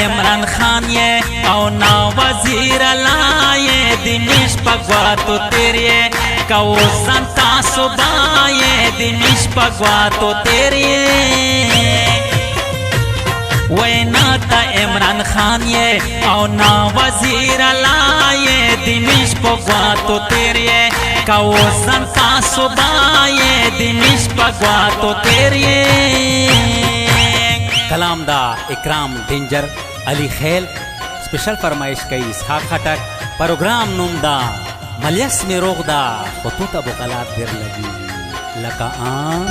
عمران خان یہ او نا وزیر لائے دمش پگوا تو تیرے کو سنتا صبح دمش پگوا تو تیرے وینا تا عمران خان یہ او نا وزیر لائے دمش پگوا تو تیرے کو سنتا صبح دمش پگوا تو تیرے کلام دا اکرام ڈینجر علی خیل سپیشل فرمائش کئی اسحاق خٹک پروگرام نوم دا ملیس میں روغ دا خطوط ابو قلات در لگی لکا آن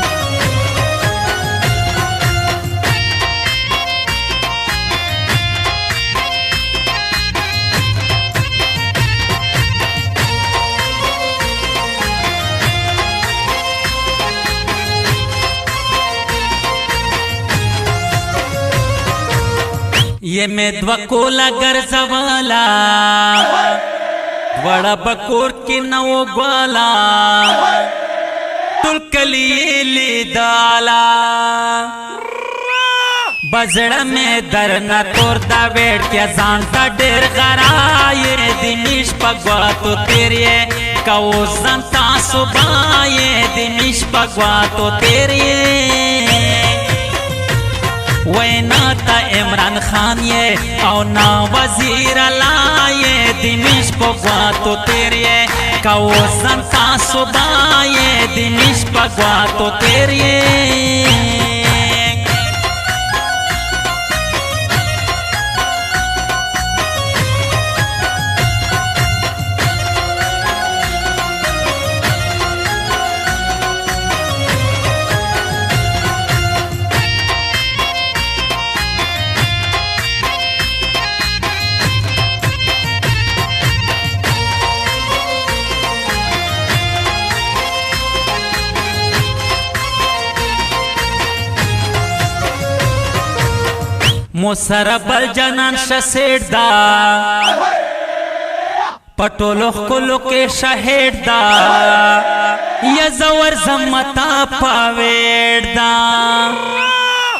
یہ میں دوکولا گرزوالا وڑا بکور کی نو گوالا تلکلی لی دالا بزڑ میں درنا تور دا ویڑ کیا زانتا دیر غرائے دمیش پگوا تو تیرے کو زانتا صبح دمیش پگوا تو تیرے وینا تا عمران خان یہ او نا وزیر لائے دمش پگوا تو تیرے کو سنتا صبح دمش پگوا تو تیرے مسربل جنان شسیڑ دا پٹولو کلو کے شہیڑ دا یا زور زمتا پاویڑ دا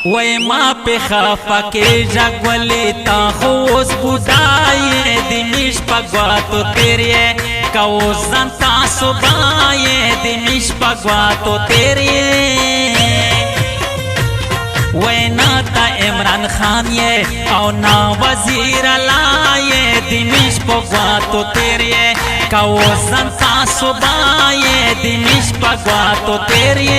وی ما پی خافا کے جگولی تا خوز بودائی دمیش پگوا تو تیرے کو زنتا صبح دمیش پگوا تو تیرے وینا تا عمران خان یہ او نا وزیر لائے دمش پگوا تو تیرے کو سنتا صبح دمش پگوا تو تیرے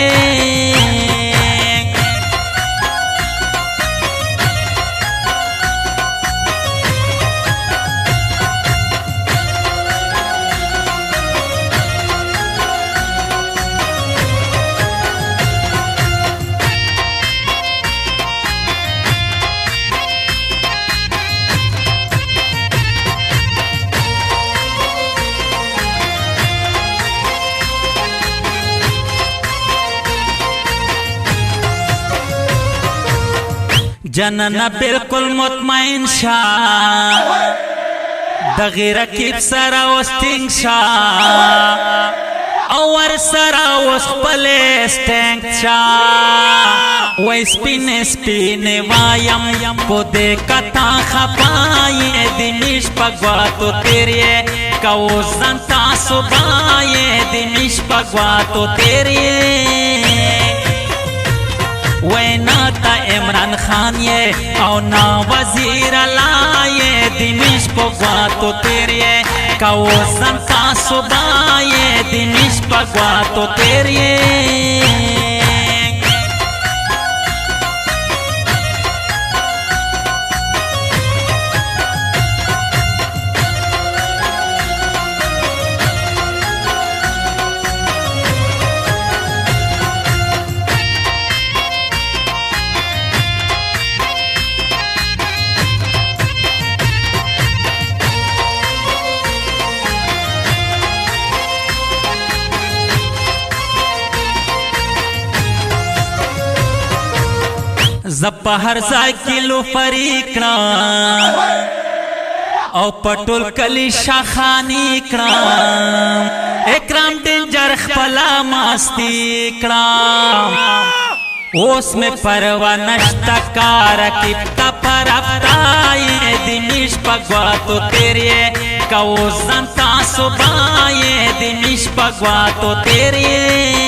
جننا بالکل مطمئن شا دغی رکیب سرا وستنگ شا اور سرا وسپل استنگ شا وی سپین وایم کو دیکھتا خپائی دمش پگوا تو تیرے کو زنتا صبح دمش پگوا تو تیرے وینا تا عمران خان یہ او نا وزیر لائے دمش پگوا تو تیرے کو سنتا صبح دمش پگوا تو تیرے زپہر زائکلو فریقنا او پٹول کلی شاخانی اکرام اکرام ڈینجر خپلا ماستی اکرام اس میں پروا نشتا کارا کتا پر رفتا یه دیمیش پگوا تو تیریه کاو زنتا صبح یه دیمیش پگوا تو تیریه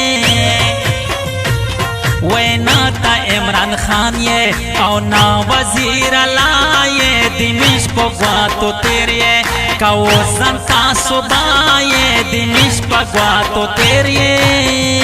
وینا تا عمران خان یہ او نا وزیر اللہ یہ دمش پگوا تو تیریے کاو زنتا صبح یہ دمش پگوا تو تیریے